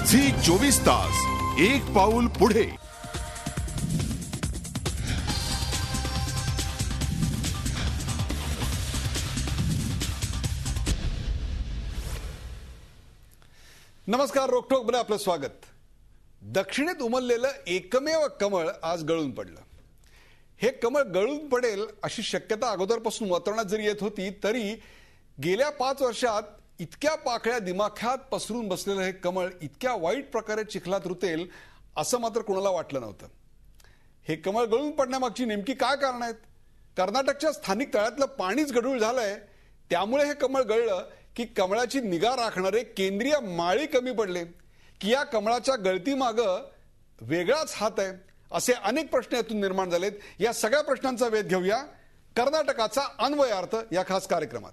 Zee 24 तास एक पाऊल पुढे। नमस्कार, रोखोक मध्ये आपलं स्वागत। दक्षिणेत उमललेलं एकमेव कमळ आज गळून पडलं। हे कमळ गळून पडेल अशी शक्यता अगोदरपासून वर्तवण्यात जरी येत होती, तरी गेल्या 5 वर्षात इतक्या पाकळ्या दिमाखात पसरून बसलेलं हे कमळ इतक्या वाईट प्रकारे चिखलात रुतेल असं मात्र कोणाला वाटलं नव्हतं। हे कमळ गळून पडण्यामागची नेमकी काय कारण आहेत? कर्नाटकच्या स्थानिक तळ्यातलं पाणीच गढूळ झालंय, त्यामुळे हे कमळ गळलं की कमळाची निगा राखणारे केंद्रीय माळी कमी पडले, की या कमळाच्या गळतीमागं वेगळाच हात आहे? असे अनेक प्रश्न यातून निर्माण झालेत। या सगळ्या प्रश्नांचा वेध घेऊया कर्नाटकाचा अन्वयार्थ या खास कार्यक्रमात।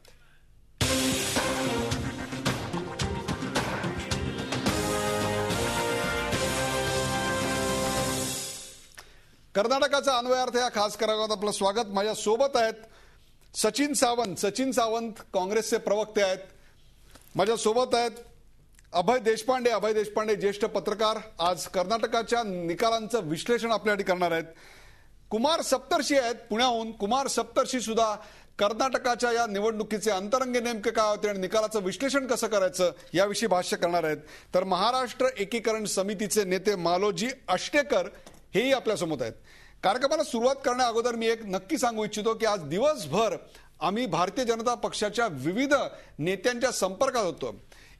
कर्नाटकाचा अन्वयार्थ या खास कार्यक्रमात आपलं स्वागत। माझ्या सोबत आहेत सचिन सावंत। सचिन सावंत काँग्रेसचे प्रवक्ते आहेत। माझ्या सोबत आहेत अभय देशपांडे। अभय देशपांडे ज्येष्ठ पत्रकार, आज कर्नाटकाच्या निकालांचं विश्लेषण आपल्यासाठी करणार आहेत। कुमार सप्तर्षी आहेत पुण्याहून। कुमार सप्तर्षी सुद्धा कर्नाटकाच्या या निवडणुकीचे अंतरंग नेमके काय होते आणि निकालाचं विश्लेषण कसं करायचं याविषयी भाष्य करणार आहेत। तर महाराष्ट्र एकीकरण समितीचे नेते मालोजी अष्टेकर हेही आपल्यासमोर आहेत। कार्यक्रमाला सुरुवात करण्या अगोदर मी एक नक्की सांगू इच्छितो की आज दिवसभर आम्ही भारतीय जनता पक्षाच्या विविध नेत्यांच्या संपर्कात होतो।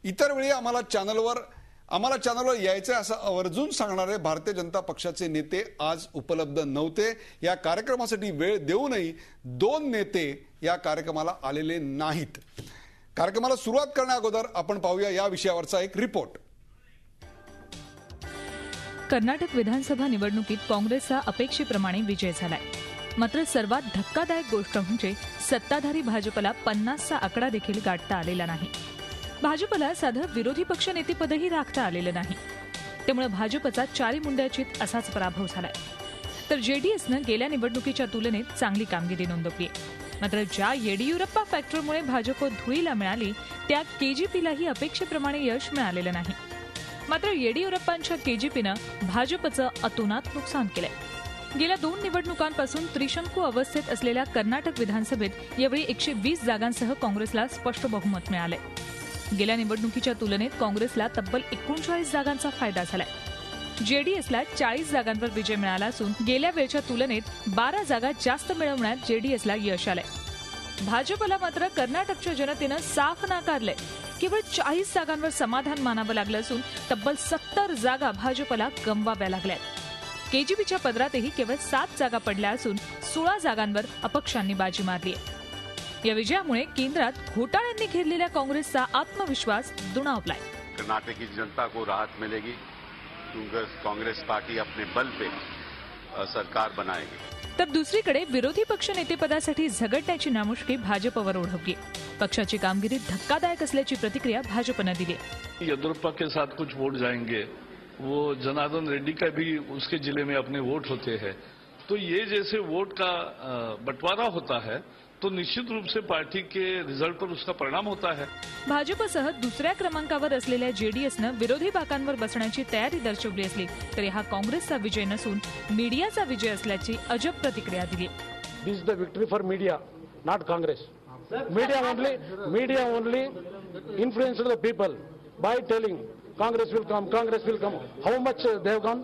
इतर वेळी आम्हाला चॅनलवर यायचे असं आवर्जून सांगणारे भारतीय जनता पक्षाचे नेते आज उपलब्ध नव्हते। या कार्यक्रमासाठी वेळ देऊनही 2 नेते या कार्यक्रमाला आलेले नाहीत। कार्यक्रमाला सुरुवात करण्या अगोदर आपण पाहूया या विषयावरचा एक रिपोर्ट। कर्नाटक विधानसभा निवडणुकीत काँग्रेसचा अपेक्षेप्रमाणे विजय झालाय। मात्र सर्वात धक्कादायक गोष्ट म्हणजे सत्ताधारी भाजपला 50चा आकडा देखील गाठता आलेला नाही। भाजपला साधं विरोधी पक्ष नेतेपदही राखता आलेलं नाही। त्यामुळे भाजपचा चारीमुंड्याचीत असाच पराभव झालाय। तर जेडीएसनं गेल्या निवडणुकीच्या तुलनेत चांगली कामगिरी नोंदवली। मात्र ज्या येडियुरप्पा फॅक्टरमुळे भाजप धुळीला मिळाली, त्या केजीपीलाही अपेक्षेप्रमाणे यश मिळालेलं नाही। मात्र येडियुरप्पांच्या केजीपीनं भाजपचं अतोनात नुकसान केलंय। गेल्या 2 निवडणुकांपासून त्रिशंकू अवस्थेत असलेल्या कर्नाटक विधानसभेत यावेळी 120 जागांसह काँग्रेसला स्पष्ट बहुमत मिळालंय। गेल्या निवडणुकीच्या तुलनेत काँग्रेसला तब्बल 39 जागांचा फायदा झालाय। जेडीएसला 40 जागांवर विजय मिळाला असून गेल्या वेळच्या तुलनेत 12 जागा जास्त मिळवण्यात जेडीएसला यश आलंय। भाजपला मात्र कर्नाटकच्या जनतेनं साफ नाकारलंय। केवळ 40 जागांवर समाधान मानावं लागलं असून तब्बल 70 जागा भाजपला गमवाव्या लागल्यात। केजीपीच्या पदरातही केवळ 7 जागा पडल्या असून 16 जागांवर अपक्षांनी बाजी मारली आहे। या विजयामुळे केंद्रात घोटाळ्यांनी घेरलेल्या काँग्रेसचा आत्मविश्वास दुणावलाय। कर्नाटक की जनता को राहत मिलेगी क्योंकि कांग्रेस पार्टी अपने बल पे सरकार बनाएगी। तर दुसरीकडे विरोधी पक्ष नेतेपदासाठी झगडण्याची नामुष्की भाजपवर ओढवली। पक्षाची कामगिरी धक्कादायक असल्याची प्रतिक्रिया भाजपनं दिली। येदियुरप्पा के साथ कुछ वोट जाएंगे, वो जनार्दन रेड्डी का भी उसके जिले में अपने वोट होते हैं, तो ये जैसे वोट का बंटवारा होता है तो निश्चित रूप से पार्टी के रिजल्ट पर उसका परिणाम होता है। भाजपसह दुसऱ्या क्रमांकावर असलेल्या जेडीएसनं विरोधी बाकांवर बसण्याची तयारी दर्शवली असली तरी हा काँग्रेसचा विजय नसून मीडियाचा विजय असल्याची अजब प्रतिक्रिया दिली। This the victory for media, not Congress. Media only influence the people by telling Congress will come. How much they have gone,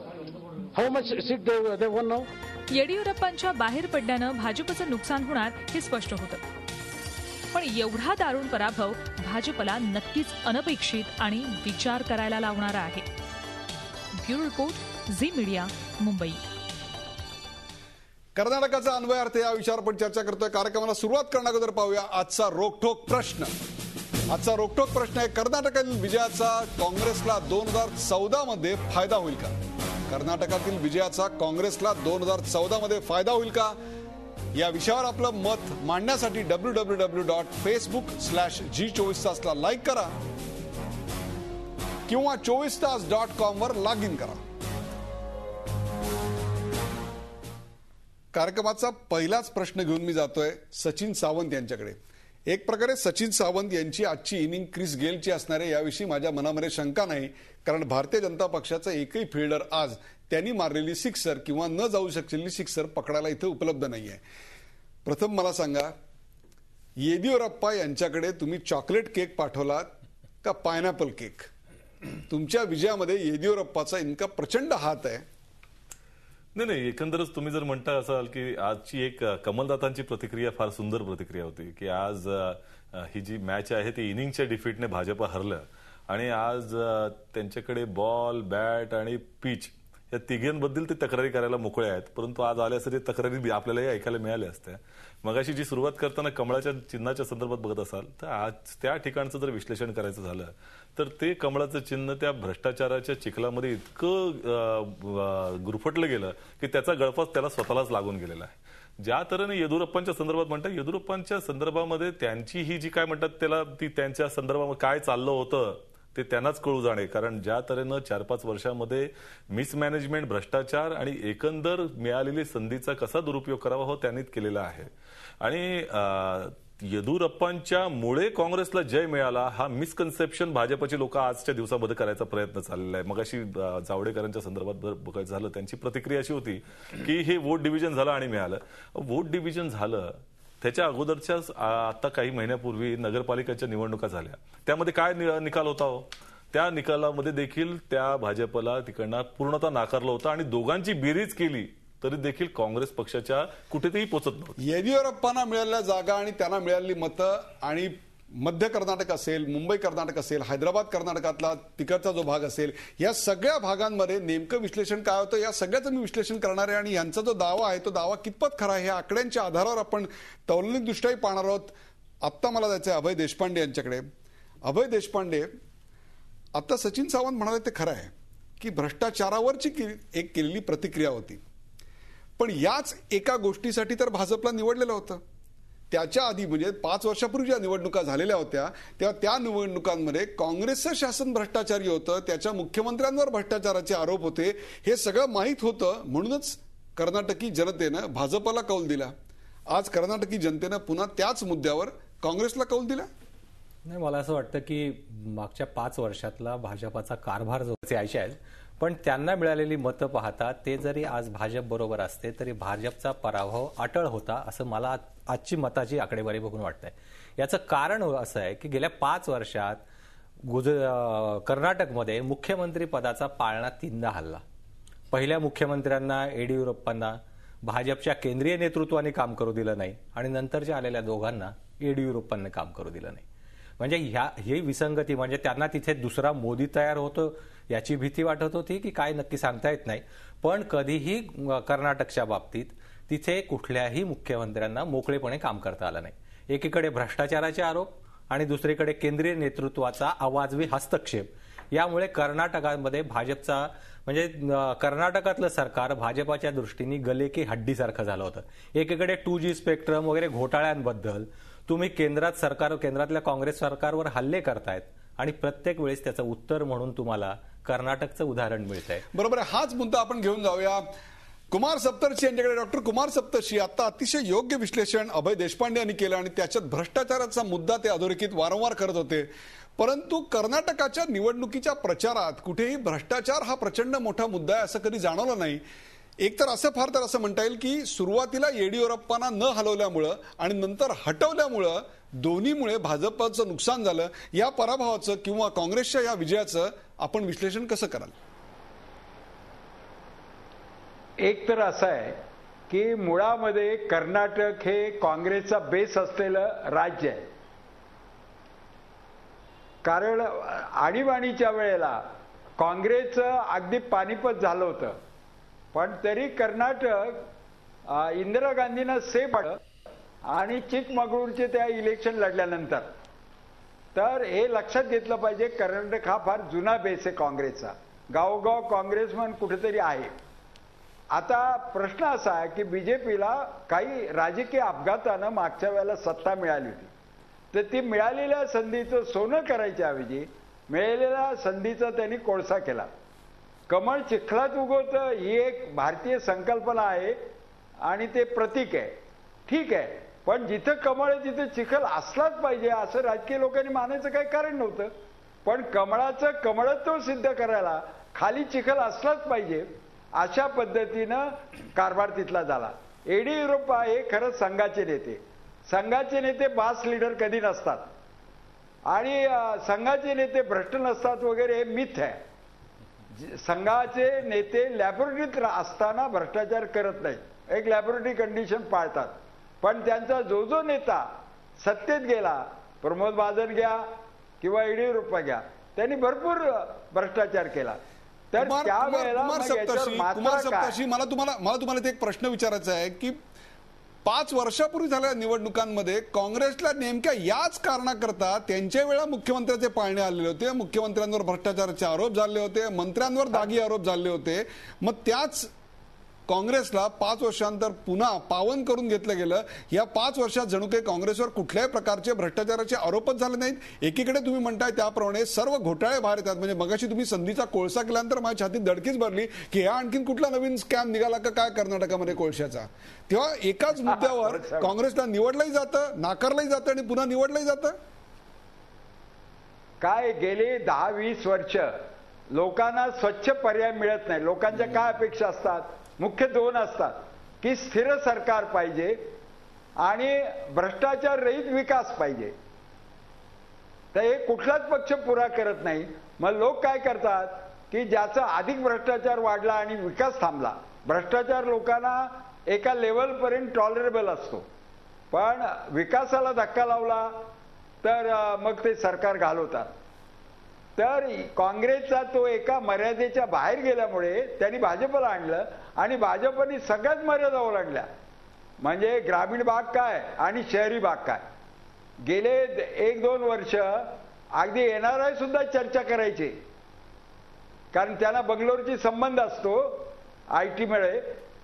how much seat they won now. येडियुरप्पांच्या बाहेर पडण्यानं भाजपचं नुकसान होणार हे स्पष्ट होतं, पण एवढा दारुण पराभव भाजपला नक्कीच अनपेक्षित आणि विचार करायला लावणारा आहे। Bureau report, Zee media, Mumbai. कर्नाटकाचा अन्वयार्थ या विषयावर आपण चर्चा करतोय। कार्यक्रमाला सुरुवात करण्या अगोदर पाहूया आजचा रोखठोक प्रश्न। आजचा रोखठोक प्रश्न आहे, कर्नाटकातील विजयाचा काँग्रेसला 2014 मध्ये फायदा होईल का? कर्नाटकातील विजयाचा काँग्रेसला 2014 मध्ये फायदा होईल का? या विषयावर आपलं मत मांडण्यासाठी www.facebook/G24 ला लाईक करा किंवा 24tas.com वर लॉग इन करा। कार्यक्रमाचा पहिलाच प्रश्न घेऊन मी जातोय सचिन सावंत यांच्याकडे। एक प्रकारे सचिन सावंत यांची आजची इनिंग क्रिस गेलची असणार आहे याविषयी माझ्या मनामध्ये शंका नाही, कारण भारतीय जनता पक्षाचा एकही फिल्डर आज त्यांनी मारलेली सिक्सर किंवा न जाऊ शकलेली सिक्सर पकडायला इथे उपलब्ध नाहीये. प्रथम मला सांगा, येदियुरप्पा यांच्याकडे तुम्ही चॉकलेट केक पाठवलात का पायनॅपल केक? तुमच्या विजयामध्ये येदियुरप्पाचा इतका प्रचंड हात आहे. नाही, एकंदरच तुम्ही जर म्हणता असाल की आजची एक कमलदातांची प्रतिक्रिया फार सुंदर प्रतिक्रिया होती की आज ही जी मॅच आहे ती इनिंगच्या डिफीटने भाजपा हरलं आणि आज त्यांच्याकडे बॉल, बॅट आणि पिच या तिघांबद्दल ते तक्रारी करायला मोकळे आहेत. परंतु आज आल्या असं तक्रारी आपल्यालाही ऐकायला मिळाल्या असत्या. मगाशी जी सुरुवात करताना कमळाच्या चिन्हाच्या संदर्भात बघत असाल तर आज त्या ठिकाणचं जर विश्लेषण करायचं झालं तर ते कमळाचं चिन्ह त्या भ्रष्टाचाराच्या चिखलामध्ये इतकं गुरफटलं गेलं की त्याचा गळफास त्याला स्वतःलाच लागून गेलेला आहे. ज्या तऱ्हेने येदियुरप्पांच्या संदर्भात म्हणतात, येदियुरप्पांच्या संदर्भामध्ये त्यांची ही जी काय म्हणतात त्याला ती त्यांच्या संदर्भामध्ये काय चाललं होतं ते त्यांनाच कळू जाणे. कारण ज्या तऱ्हेनं 4-5 वर्षामध्ये मिसमॅनेजमेंट, भ्रष्टाचार आणि एकंदर मिळालेली संधीचा कसा दुरुपयोग करावा हो त्यांनीच केलेला आहे. आणि येदियुरप्पांच्या मुळे काँग्रेसला जय मिळाला हा मिसकन्सेप्शन भाजपची लोक आजच्या दिवसामध्ये करायचा प्रयत्न चाललेला आहे. मगाशी जावडेकरांच्या संदर्भात बघायचं झालं त्यांची प्रतिक्रिया अशी होती की हे वोट डिव्हिजन झालं आणि मिळालं. वोट डिव्हिजन झालं त्याच्या अगोदरच्याच आता काही महिन्यापूर्वी नगरपालिकेच्या निवडणुका झाल्या. त्यामध्ये काय निकाल होता हो? त्या निकालामध्ये देखील त्या भाजपला तिकडनं पूर्णतः नाकारलं होतं आणि दोघांची बेरीज केली तरी देखील काँग्रेस पक्षाच्या कुठेतरी पोहोचत नव्हतं. येदियुरप्पांना मिळालेल्या जागा आणि त्यांना मिळालेली मतं आणि मध्य कर्नाटक असेल, मुंबई कर्नाटक असेल, हैदराबाद कर्नाटकातला तिकडचा जो भाग असेल, या सगळ्या भागांमध्ये नेमकं विश्लेषण काय होतं या सगळ्याचं मी विश्लेषण करणार आहे. आणि यांचा जो दावा आहे तो दावा कितपत खरा आहे हे आकड्यांच्या आधारावर आपण तौलनिकदृष्ट्याही पाहणार आहोत. आत्ता मला जायचं आहे अभय देशपांडे यांच्याकडे. अभय देशपांडे, आता सचिन सावंत म्हणाले ते खरं आहे की भ्रष्टाचारावरची एक केलेली प्रतिक्रिया होती, पण याच एका गोष्टीसाठी तर भाजपला निवडलेलं होतं. त्याच्या आधी म्हणजे 5 वर्षापूर्वी ज्या निवडणुका झालेल्या होत्या तेव्हा त्या निवडणुकांमध्ये काँग्रेसचं शासन भ्रष्टाचारी होतं, त्याच्या मुख्यमंत्र्यांवर भ्रष्टाचाराचे आरोप होते, हे सगळं माहीत होतं. म्हणूनच कर्नाटकी जनतेनं भाजपला कौल दिला. आज कर्नाटकी जनतेनं पुन्हा त्याच मुद्द्यावर काँग्रेसला कौल दिला. नाही, मला असं वाटतं की मागच्या 5 वर्षातला भाजपाचा कारभार जो ऐशी आहे, पण त्यांना मिळालेली मतं पाहता ते जरी आज भाजप बरोबर असते तरी भाजपचा पराभव अटळ होता असं मला आजची मताची आकडेवारी बघून वाटतंय. याचं कारण असं आहे की गेल्या 5 वर्षात कर्नाटकमध्ये मुख्यमंत्री पदाचा पाळणा 3दा हल्ला. पहिल्या मुख्यमंत्र्यांना येडियुरप्पांना भाजपच्या केंद्रीय नेतृत्वाने काम करू दिलं नाही आणि नंतरच्या आलेल्या दोघांना येडियुरप्पांनी काम करू दिलं नाही. म्हणजे ही विसंगती म्हणजे त्यांना तिथे दुसरा मोदी तयार होतो याची भीती वाटत होती की काय नक्की सांगता येत नाही. पण कधीही कर्नाटकच्या बाबतीत तिथे कुठल्याही मुख्यमंत्र्यांना मोकळेपणे काम करता आलं नाही. एकीकडे भ्रष्टाचाराचे आरोप आणि दुसरीकडे केंद्रीय नेतृत्वाचा अवाजवी हस्तक्षेप. यामुळे कर्नाटकामध्ये भाजपचा म्हणजे कर्नाटकातलं सरकार भाजपाच्या दृष्टीने गले की हड्डीसारखं झालं होतं. एकीकडे 2G स्पेक्ट्रम वगैरे घोटाळ्यांबद्दल तुम्ही केंद्रातल्या काँग्रेस सरकारवर हल्ले करतायत आणि प्रत्येक वेळेस त्याचं उत्तर म्हणून तुम्हाला कर्नाटकचं उदाहरण मिळतंय. बरोबर आहे. हाच मुद्दा आपण घेऊन जाऊया कुमार सप्तर्षी यांच्याकडे. डॉक्टर कुमार सप्तर्षी, आता अतिशय योग्य विश्लेषण अभय देशपांडे यांनी केलं आणि त्याच्यात भ्रष्टाचाराचा मुद्दा ते अधोरेखित वारंवार करत होते. परंतु कर्नाटकाच्या निवडणुकीच्या प्रचारात कुठेही भ्रष्टाचार हा प्रचंड मोठा मुद्दा आहे असं कधी जाणवलं नाही. एकतर असं फार तर असं म्हणता येईल की सुरुवातीला येडियुरप्पांना न हलवल्यामुळं आणि नंतर हटवल्यामुळं दोन्हीमुळे भाजपचं नुकसान झालं. या पराभवाचं किंवा काँग्रेसच्या या विजयाचं आपण विश्लेषण कसं कराल? एक तर असं आहे की मुळामध्ये कर्नाटक हे काँग्रेसचा बेस असलेलं राज्य आहे. कारण आणीबाणीच्या वेळेला काँग्रेसचं अगदी पानिपत झालं होतं, पण तरी कर्नाटक इंदिरा गांधींना सेफ आणि चिकमगळूरचे त्या इलेक्शन लढल्यानंतर. तर हे लक्षात घेतलं पाहिजे, कर्नाटक हा फार जुना बेस आहे काँग्रेसचा. गावोगाव काँग्रेसमन कुठेतरी आहे. आता प्रश्न असा आहे की बीजेपीला काही राजकीय अपघातानं मागच्या वेळेला सत्ता मिळाली होती, तर ती मिळालेल्या संधीचं सोनं करायच्या ऐवजी मिळालेल्या संधीचा त्यांनी कोळसा केला. कमळ चिखलात उगवतं ही एक भारतीय संकल्पना आहे आणि ते प्रतीक आहे, ठीक आहे. पण जिथं कमळ आहे तिथं चिखल असलाच पाहिजे असं राजकीय लोकांनी मानायचं काही कारण नव्हतं. पण कमळाचं कमळत्व सिद्ध करायला खाली चिखल असलाच पाहिजे, अशा पद्धतीनं कारभार तिथला झाला. येडियुरप्पा हे खरंच संघाचे नेते. संघाचे नेते बास लीडर कधी नसतात आणि संघाचे नेते भ्रष्ट नसतात वगैरे हे मिथ आहे. संघाचे नेते लॅबोरेटरीत असताना भ्रष्टाचार करत नाहीत, एक लॅबोरेटरी कंडिशन पाळतात. पण त्यांचा जो जो नेता सत्तेत गेला, प्रमोद महाजन घ्या किंवा येडियुरप्पा घ्या, त्यांनी भरपूर भ्रष्टाचार केला. तर त्यावेळेला मला तुम्हाला एक प्रश्न विचारायचा आहे की 5 वर्षापूर्वी झालेल्या निवडणुकांमध्ये काँग्रेसला नेमक्या याच कारणाकरता त्यांच्या वेळा मुख्यमंत्र्याचे पाळणे आलेले होते, मुख्यमंत्र्यांवर भ्रष्टाचाराचे आरोप झाले होते, मंत्र्यांवर दागी आरोप झाले होते. मग त्याच काँग्रेसला 5 वर्षांतर पुन्हा पावन करून घेतलं गेलं. या 5 वर्षात जणू काही काँग्रेसवर कुठल्याही प्रकारचे भ्रष्टाचाराचे आरोपच झाले नाहीत. एकीकडे तुम्ही म्हणताय त्याप्रमाणे सर्व घोटाळे बाहेर येतात. म्हणजे मगाशी तुम्ही संधीचा कोळसा केल्यानंतर माझ्या छातीत धडकीच भरली की या आणखीन कुठला नवीन स्कॅम निघाला का काय कर्नाटकामध्ये कोळशाचा. तेव्हा एकाच मुद्द्यावर काँग्रेसला निवडलंही जातं, नाकारलंही जातं आणि पुन्हा निवडलंही जातं. काय गेली 10-20 वर्ष लोकांना स्वच्छ पर्याय मिळत नाही. लोकांच्या काय अपेक्षा असतात? मुख्य 2 असतात की स्थिर सरकार पाहिजे आणि भ्रष्टाचार रहित विकास पाहिजे. तर हे कुठलाच पक्ष पुरा करत नाही. मग लोक काय करतात की ज्याचा अधिक भ्रष्टाचार वाढला आणि विकास थांबला. भ्रष्टाचार लोकांना एका लेवलपर्यंत टॉलरेबल असतो, पण विकासाला धक्का लावला तर मग ते सरकार घालवतात. तर काँग्रेसचा तो एका मर्यादेच्या बाहेर गेल्यामुळे त्यांनी भाजपला आणलं आणि भाजपने सगळ्याच मर्यादा ओलांडल्या. म्हणजे ग्रामीण भाग काय आणि शहरी भाग काय. गेले 1-2 वर्ष अगदी NRI सुद्धा चर्चा करायचे, कारण त्यांना बंगलोरची संबंध असतो IT मुळे.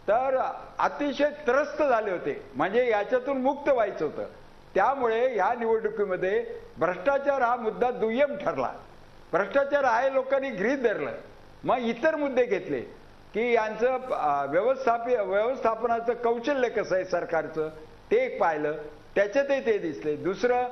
तर अतिशय त्रस्त झाले होते, म्हणजे याच्यातून मुक्त व्हायचं होतं. त्यामुळे या निवडणुकीमध्ये भ्रष्टाचार हा मुद्दा दुय्यम ठरला. भ्रष्टाचार आहे लोकांनी गृहीत धरलं. मग इतर मुद्दे घेतले की यांचं व्यवस्थापनाचं कौशल्य कसं आहे सरकारचं, ते एक पाहिलं, त्याच्यातही ते दिसले. दुसरं,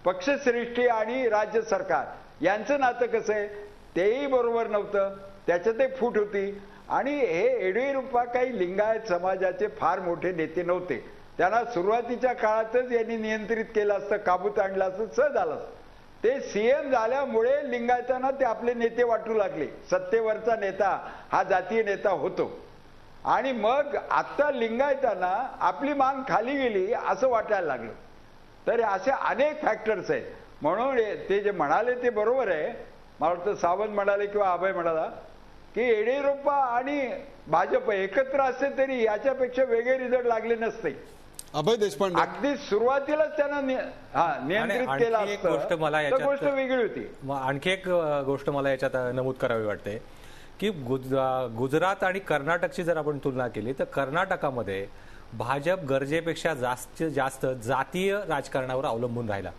पक्षश्रेष्ठी आणि राज्य सरकार यांचं नातं कसं आहे तेही बरोबर नव्हतं, त्याच्यातही फूट होती. आणि हे येडियुरप्पा काही लिंगायत समाजाचे फार मोठे नेते नव्हते. त्यांना सुरुवातीच्या काळातच यांनी नियंत्रित केलं असतं, काबूत आणलं असतं, सहज झालं असतं. ते CM झाल्यामुळे लिंगायतांना ते आपले नेते वाटू लागले. सत्तेवरचा नेता हा जातीय नेता होतो आणि मग आता लिंगायतांना आपली मान खाली गेली असं वाटायला लागलं. तर असे अनेक फॅक्टर्स आहेत. म्हणून ते जे म्हणाले ते बरोबर आहे. मला वाटतं सावंत म्हणाले किंवा अभय म्हणाला की येडियुरप्पा आणि भाजप एकत्र असते तरी याच्यापेक्षा वेगळे रिझल्ट लागले नसते. अभय देशपांडे अगदी सुरुवातीलाच त्यांना नियंत्रित केला असतं, गोष्ट वेगळी होती. आणखी एक गोष्ट मला याच्यात नमूद करावी वाटते की गुजरात आणि कर्नाटकची जर आपण तुलना केली तर कर्नाटकामध्ये भाजप गरजेपेक्षा जास्त जातीय राजकारणावर अवलंबून राहिला.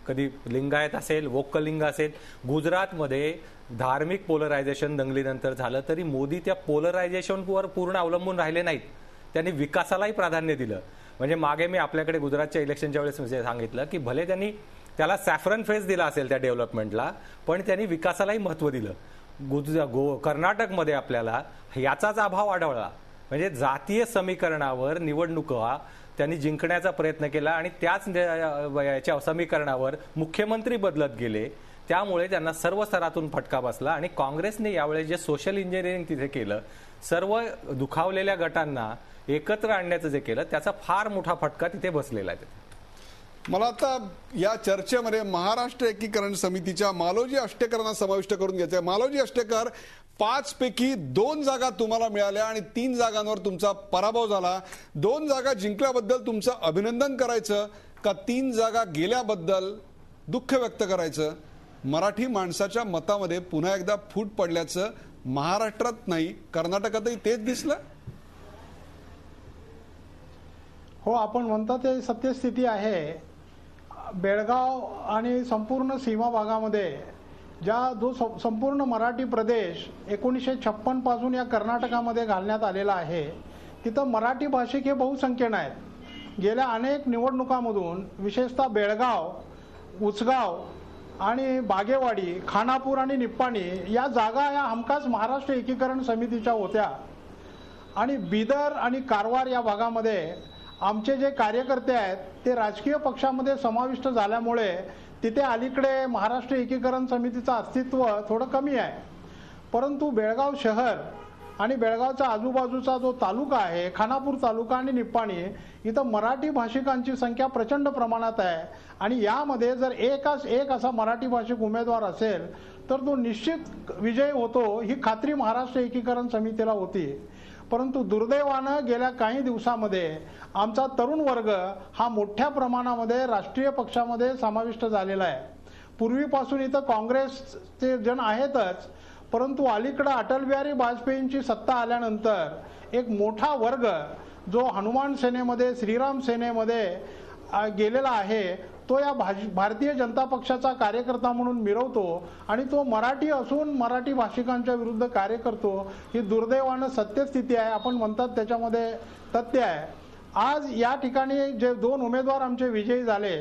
कधी लिंगायत असेल, वोक्कलिंग असेल. गुजरातमध्ये धार्मिक पोलरायझेशन दंगलीनंतर झालं तरी मोदी त्या पोलरायझेशनवर पूर्ण अवलंबून राहिले नाहीत. त्यांनी विकासालाही प्राधान्य दिलं. म्हणजे मागे मी आपल्याकडे गुजरातच्या इलेक्शनच्या वेळेस सांगितलं की भले त्यांनी त्याला सॅफ्रन फेस दिला असेल त्या डेव्हलपमेंटला, पण त्यांनी विकासालाही महत्त्व दिलं. कर्नाटकमध्ये आपल्याला याचाच अभाव आढळला. म्हणजे जातीय समीकरणावर निवडणुका त्यांनी जिंकण्याचा प्रयत्न केला आणि त्याच याच्या समीकरणावर मुख्यमंत्री बदलत गेले. त्यामुळे त्यांना सर्व स्तरातून फटका बसला आणि काँग्रेसने यावेळेस जे सोशल इंजिनिअरिंग तिथे केलं, सर्व दुखावलेल्या गटांना एकत्र आणण्याचं जे केलं, त्याचा फार मोठा फटका तिथे बसलेला आहे. मला आता या चर्चेमध्ये महाराष्ट्र एकीकरण समितीच्या मालोजी अष्टेकरांना समाविष्ट करून घ्यायचं आहे. मालोजी अष्टेकर, 5 पैकी 2 जागा तुम्हाला मिळाल्या आणि 3 जागांवर तुमचा पराभव झाला. 2 जागा जिंकल्याबद्दल तुमचं अभिनंदन करायचं का 3 जागा गेल्याबद्दल दुःख व्यक्त करायचं? मराठी माणसाच्या मतामध्ये पुन्हा एकदा फूट पडल्याचं महाराष्ट्रात नाही, कर्नाटकातही तेच दिसलं. हो, आपण म्हणतो ते सत्यस्थिती आहे. बेळगाव आणि संपूर्ण सीमा भागामध्ये जो संपूर्ण मराठी प्रदेश 1956 पासून या कर्नाटकामध्ये घालण्यात आलेला आहे, तिथं मराठी भाषिक हे बहुसंख्येन आहेत. गेल्या अनेक निवडणुकांमधून विशेषतः बेळगाव, उसगाव आणि बागेवाडी, खानापूर आणि निप्पाणी या जागा या हमखास महाराष्ट्र एकीकरण समितीच्या होत्या. आणि बिदर आणि कारवार या भागामध्ये आमचे जे कार्यकर्ते आहेत ते राजकीय पक्षामध्ये समाविष्ट झाल्यामुळे तिथे अलीकडे महाराष्ट्र एकीकरण समितीचं अस्तित्व थोडं कमी आहे. परंतु बेळगाव शहर आणि बेळगावच्या आजूबाजूचा जो तालुका आहे, खानापूर तालुका आणि निप्पाणी, इथं मराठी भाषिकांची संख्या प्रचंड प्रमाणात आहे. आणि यामध्ये जर एक असा मराठी भाषिक उमेदवार असेल तर तो निश्चित विजयी होतो, ही खात्री महाराष्ट्र एकीकरण समितीला होती. परंतु दुर्दैवानं गेल्या काही दिवसामध्ये आमचा तरुण वर्ग हा मोठ्या प्रमाणामध्ये राष्ट्रीय पक्षामध्ये समाविष्ट झालेला आहे. पूर्वीपासून इथं काँग्रेसचे जण आहेतच, परंतु अलीकडे अटल बिहारी वाजपेयींची सत्ता आल्यानंतर एक मोठा वर्ग जो हनुमान सेनेमध्ये, श्रीराम सेनेमध्ये गेलेला आहे, तो या भारतीय जनता पक्षाचा कार्यकर्ता म्हणून मिरवतो आणि तो मराठी असून मराठी भाषिकांच्या विरुद्ध कार्य करतो. ही दुर्दैवानं सत्यस्थिती आहे. आपण म्हणतात त्याच्यामध्ये तथ्य आहे. आज या ठिकाणी जे 2 उमेदवार आमचे विजयी झाले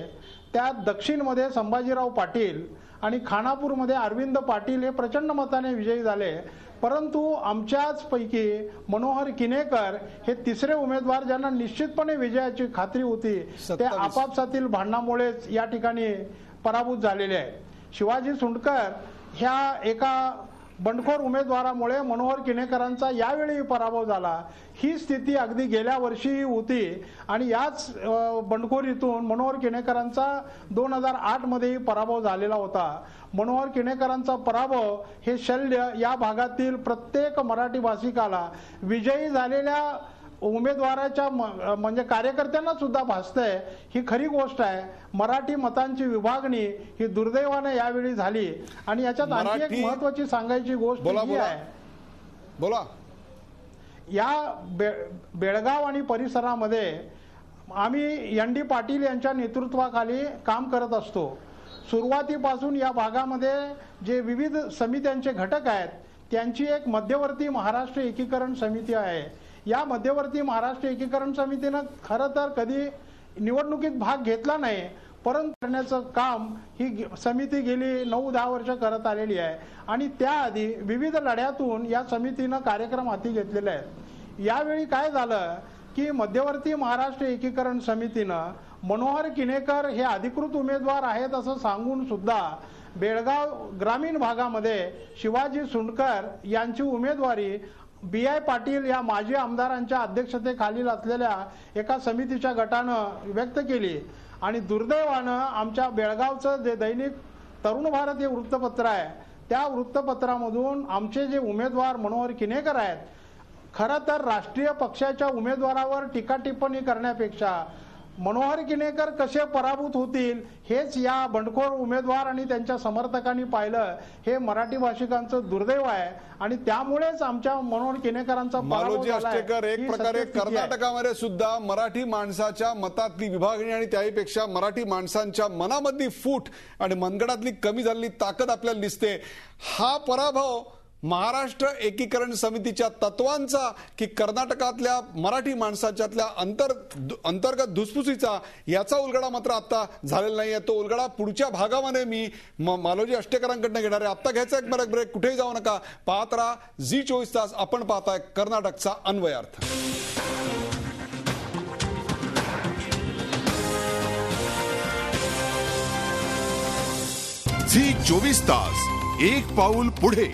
त्यात दक्षिणमध्ये संभाजीराव पाटील आणि खानापूरमध्ये अरविंद पाटील हे प्रचंड मताने विजयी झाले. परंतु आमच्याच पैकी मनोहर किनेकर हे तिसरे उमेदवार ज्यांना निश्चितपणे विजयाची खात्री होती ते आपापसातील भांडणामुळेच या ठिकाणी पराभूत झालेले आहेत. शिवाजी सुंडकर ह्या एका बंडखोर उमेदवारामुळे मनोहर किनेकरांचा यावेळी पराभव झाला. ही स्थिती अगदी गेल्या वर्षी होती आणि याच बंडखोरीतून मनोहर किनेकरांचा 2008 मध्येही पराभव झालेला होता. मनोहर किनेकरांचा पराभव हे शल्य या भागातील प्रत्येक मराठी भाषिकाला विजयी झालेल्या उमेदवाराच्या म्हणजे कार्यकर्त्यांना सुद्धा भासतंय. ही खरी गोष्ट आहे. मराठी मतांची विभागणी ही दुर्दैवाने यावेळी झाली. आणि याच्यात आणखी एक महत्वाची सांगायची गोष्ट ही आहे, बोला, या बेळगाव आणि परिसरामध्ये आम्ही ND पाटील यांच्या नेतृत्वाखाली काम करत असतो. सुरुवातीपासून या भागामध्ये जे विविध समित्यांचे घटक आहेत त्यांची एक मध्यवर्ती महाराष्ट्र एकीकरण समिती आहे. या मध्यवर्ती महाराष्ट्र एकीकरण समितीनं खरं तर कधी निवडणुकीत भाग घेतला नाही, परंतु करण्याचं काम ही समिती गेली 9-10 वर्ष करत आलेली आहे. आणि त्याआधी विविध लढ्यातून या समितीनं कार्यक्रम हाती घेतलेले आहेत. यावेळी काय झालं की मध्यवर्ती महाराष्ट्र एकीकरण समितीनं मनोहर किनेकर हे अधिकृत उमेदवार आहेत असं सांगून सुद्धा बेळगाव ग्रामीण भागामध्ये शिवाजी सुंडकर यांची उमेदवारी BI पाटील या माजी आमदारांच्या अध्यक्षतेखालील असलेल्या एका समितीच्या गटानं व्यक्त केली. आणि दुर्दैवानं आमच्या बेळगावचं जे दैनिक तरुण भारत हे वृत्तपत्र आहे त्या वृत्तपत्रामधून आमचे जे उमेदवार मनोहर किनेकर आहेत, खरं तर राष्ट्रीय पक्षाच्या उमेदवारावर टीका टिप्पणी करण्यापेक्षा मनोहर किनेकर कसे पराभूत होतील हेच या बंडखोर उमेदवार आणि त्यांच्या समर्थकांनी पाहिलं. हे मराठी भाषिकांचं दुर्दैव आहे आणि त्यामुळेच आमच्या मनोहर किनेकरांचा मालोजी अष्टेकर, एक प्रकारे कर्नाटकामध्ये सुद्धा मराठी माणसाच्या मतातली विभागणी आणि त्याहीपेक्षा मराठी माणसांच्या मनामधली फूट आणि मनगडातली कमी झालेली ताकद आपल्याला दिसते. हा पराभव महाराष्ट्र एकीकरण समितीच्या तत्वांचा की कर्नाटकातल्या मराठी माणसाच्यातल्या अंतर्गत धुसफुसीचा, याचा उलगडा मात्र आता झालेला नाहीये. तो उलगडा पुढच्या भागामध्ये मी मालोजी अष्टेकरांकडनं घेणार आहे. आता घ्यायचा एक ब्रेक, कुठेही जाऊ नका, पाहत राहा झी24 तास. आपण पाहताय कर्नाटकचा अन्वयार्थ. झी24 तास, एक पाऊल पुढे.